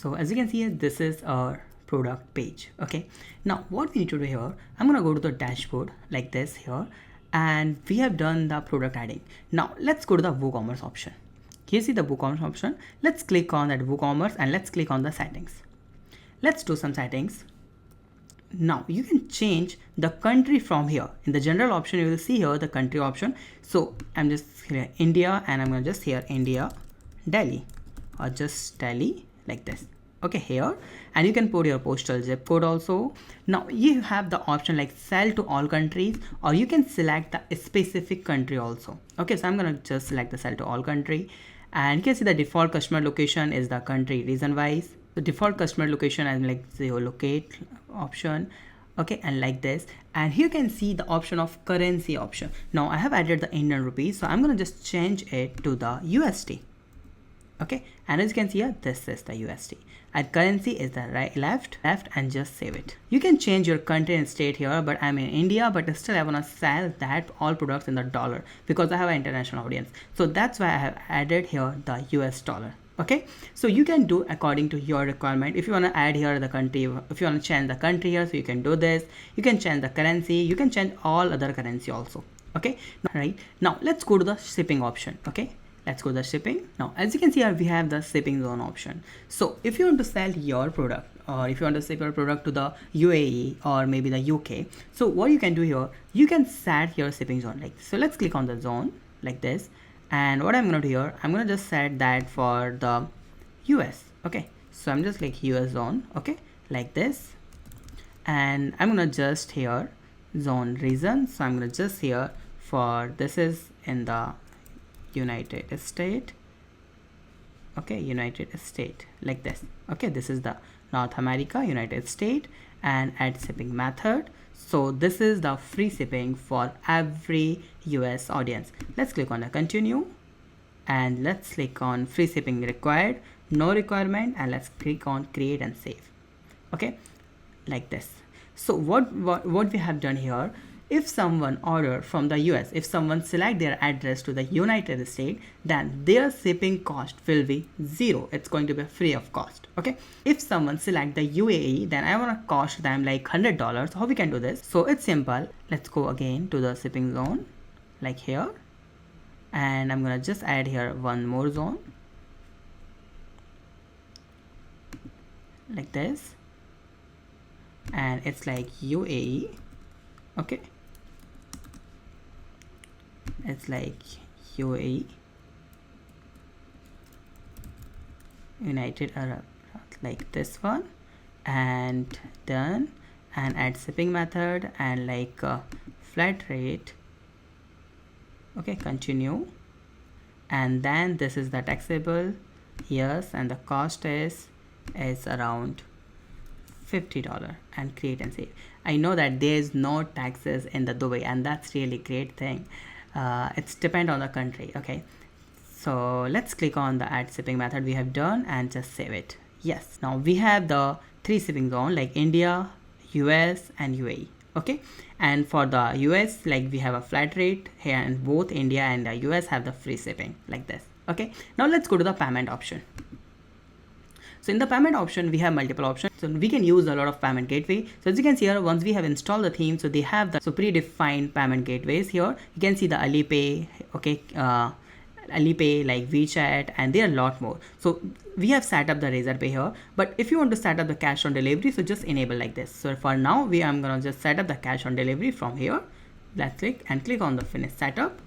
So as you can see here, this is our product page. Okay, now what we need to do here, I'm gonna go to the dashboard like this here, and we have done the product adding. Now let's go to the WooCommerce option. Here see the WooCommerce option. Let's click on that WooCommerce and let's click on the settings. Let's do some settings. Now you can change the country from here. In the general option, you will see here the country option. So I'm just here India, and I'm gonna just here India, Delhi, or just Delhi like this. Okay, here, and you can put your postal zip code also. Now you have the option like sell to all countries, or you can select the specific country also. Okay, so I'm gonna just select the sell to all country, and you can see the default customer location is the country region wise. The default customer location and like the locate option. Okay, and like this, and here you can see the option of currency option. Now I have added the Indian rupees, so I'm gonna just change it to the USD. Okay, and as you can see here, this is the USD, and currency is the left, and just save it. You can change your country and state here, but I'm in India, but still I want to sell that all products in the dollar because I have an international audience. So that's why I have added here the US dollar. Okay, so you can do according to your requirement. If you want to add here the country, if you want to change the country here, so you can do this. You can change the currency, you can change all other currency also. Okay, right now let's go to the shipping option. Okay, let's go to the shipping. Now as you can see here, we have the shipping zone option. So if you want to sell your product, or if you want to ship your product to the UAE or maybe the UK, so what you can do here, you can set your shipping zone. Like, so let's click on the zone like this, and what I'm gonna do here, I'm gonna just set that for the US. Okay, so I'm just like US zone. Okay, like this, and I'm gonna just here zone region, so I'm gonna just here for this is in the United States. Okay, United States like this. Okay, this is the North America, United States, and add shipping method. So this is the free shipping for every US audience. Let's click on the continue, and let's click on free shipping required, no requirement, and let's click on create and save. Okay, like this. So what we have done here, if someone order from the US, if someone select their address to the United States, then their shipping cost will be 0. It's going to be free of cost. Okay, if someone select the UAE, then I want to cost them like $100. How we can do this? So it's simple. Let's go again to the shipping zone like here, and I'm gonna just add here one more zone like this, and it's like UAE. Okay, it's like UAE, United Arab, like this one, and done, and add shipping method, and like flat rate. Okay, continue, and then this is the taxable, yes, and the cost is around $50, and create and save. I know that there is no taxes in the Dubai, and that's really great thing. It's depend on the country. Okay, so let's click on the add shipping method we have done and just save it. Yes, now we have the 3 shipping zone like India, US, and UAE. Okay, and for the US, like we have a flat rate here, and both India and the US have the free shipping like this. Okay, now let's go to the payment option. So in the payment option, we have multiple options. So we can use a lot of payment gateway. So as you can see here, once we have installed the theme, so they have the predefined payment gateways here. You can see the Alipay, okay, Alipay, like WeChat, and there are a lot more. So we have set up the Razorpay here, but if you want to set up the cash on delivery, so just enable like this. So for now, I'm gonna just set up the cash on delivery from here. Let's click on the finish setup,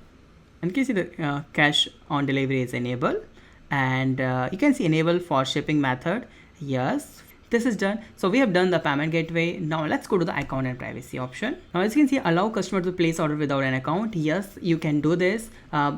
and you can see the cash on delivery is enabled. And you can see enable for shipping method. Yes, this is done. So we have done the payment gateway. Now let's go to the account and privacy option. Now as you can see, allow customer to place order without an account. Yes, you can do this.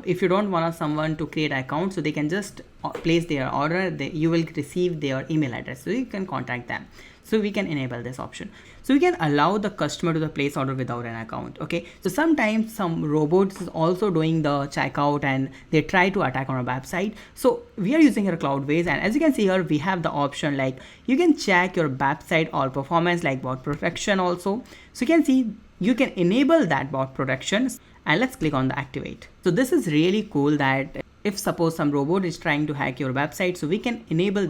If you don't want someone to create an account, so they can just place their order, you will receive their email address, so you can contact them. So we can enable this option. So we can allow the customer to place order without an account. Okay, so sometimes some robots is also doing the checkout and they try to attack on our website. So we are using here Cloudways, and as you can see here, we have the option like you can check your website all performance like bot protection also. So you can see you can enable that bot protection, and let's click on the activate. So this is really cool that if suppose some robot is trying to hack your website, so we can enable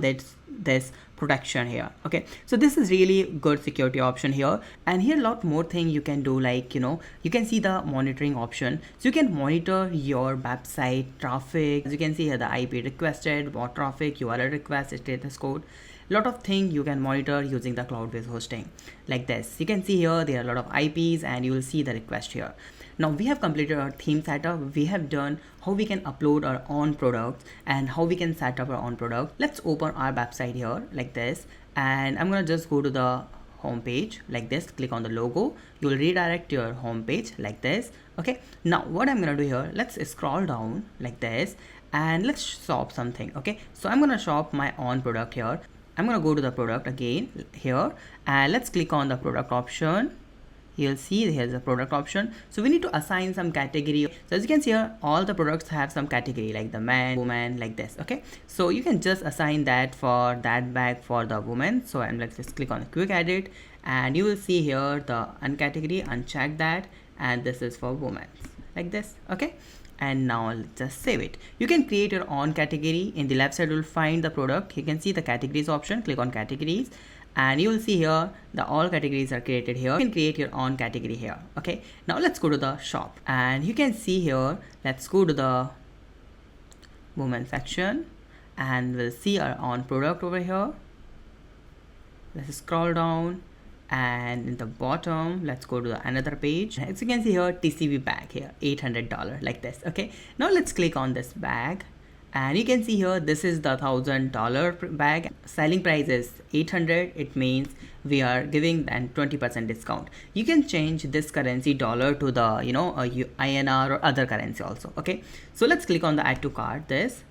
this protection here. Okay, so this is really good security option here. And here a lot more thing you can do, like you can see the monitoring option, so you can monitor your website traffic. As you can see here, the IP requested, bot traffic, URL request, status code, lot of things you can monitor using the Cloudways hosting. Like this, you can see here there are a lot of IPs and you will see the request here. Now we have completed our theme setup. We have done how we can upload our own products and how we can set up our own product. Let's open our website here like this, and I'm gonna just go to the home page like this, click on the logo, you will redirect your home page like this. Okay, now what I'm gonna do here, let's scroll down like this and let's shop something. Okay, so I'm gonna shop my own product here. I'm gonna go to the product again here and let's click on the product option. You'll see here's the product option, so we need to assign some category. So as you can see here, all the products have some category, like the man, woman, like this. Okay, so you can just assign that for that bag for the woman. So and let's just click on the quick edit and you will see here the uncategory, uncheck that, and this is for women like this. Okay, and now let's just save it. You can create your own category. In the left side you'll find the product, you can see the categories option, click on categories and you will see here the all categories are created here. You can create your own category here. Okay, now let's go to the shop and you can see here, let's go to the women section and we'll see our own product over here. Let's scroll down and in the bottom let's go to another page. As you can see here, TCB bag here, $800 like this. Okay, now let's click on this bag and you can see here this is the $1,000 bag. Selling price is 800. It means we are giving an 20% discount. You can change this currency dollar to the INR or other currency also. Okay, so let's click on the add to cart this,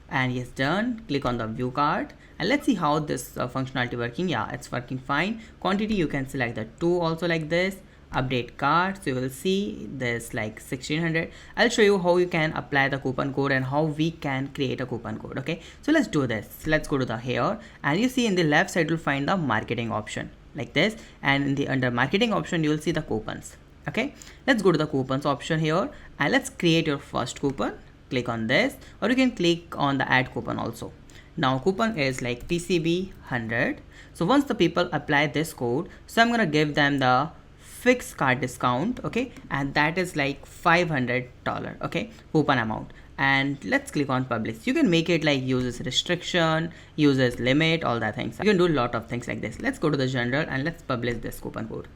and yes, done. Click on the view cart and let's see how this functionality working. Yeah, it's working fine. Quantity you can select the 2 also like this. Update cart, so you will see this like 1600. I'll show you how you can apply the coupon code and how we can create a coupon code. Okay, so let's do this. Let's go to the here and you see in the left side you'll find the marketing option like this, and in the under marketing option you will see the coupons. Okay, let's go to the coupons option here and let's create your first coupon. Click on this, or you can click on the add coupon also. Now coupon is like TCB 100. So once the people apply this code, so I'm gonna give them the fixed card discount. Okay, and that is like $500. Okay, coupon amount, and let's click on publish. You can make it like uses restriction, uses limit, all that things. You can do a lot of things like this. Let's go to the general and let's publish this coupon code.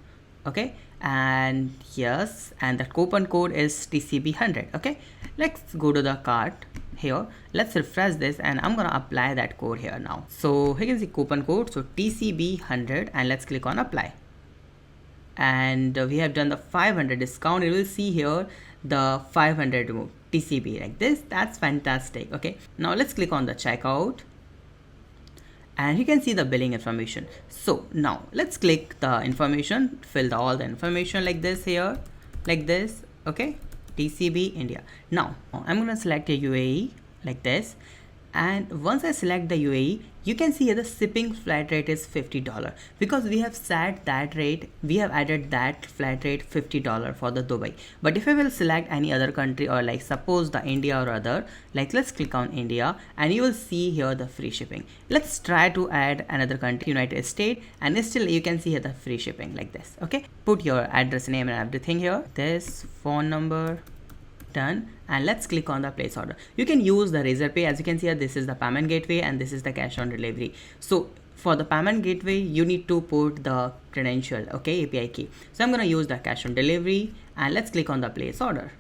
Okay, and yes, and the coupon code is TCB 100. Okay, let's go to the cart here. Let's refresh this and I'm gonna apply that code here now. So here you can see coupon code, so TCB 100, and let's click on apply. And we have done the 500 discount. You will see here the 500 TCB like this. That's fantastic. Okay, now let's click on the checkout and you can see the billing information. So now let's click the information, fill all the information like this here, like this. Okay, TCB India. Now I'm gonna select a UAE like this, and once I select the UAE, you can see here the shipping flat rate is $50 because we have set that rate. We have added that flat rate $50 for the Dubai. But if I will select any other country, or like suppose the India or other, like let's click on India and you will see here the free shipping. Let's try to add another country, United States, and still you can see here the free shipping like this. Okay, put your address, name and everything here, this phone number, done, and let's click on the place order. You can use the Razorpay. As you can see here, this is the payment gateway and this is the cash on delivery. So for the payment gateway you need to put the credential, okay, API key. So I'm gonna use the cash on delivery and let's click on the place order.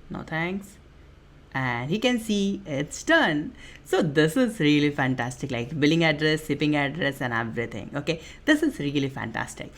No thanks, and you can see it's done. So this is really fantastic, like billing address, shipping address and everything. Okay, this is really fantastic.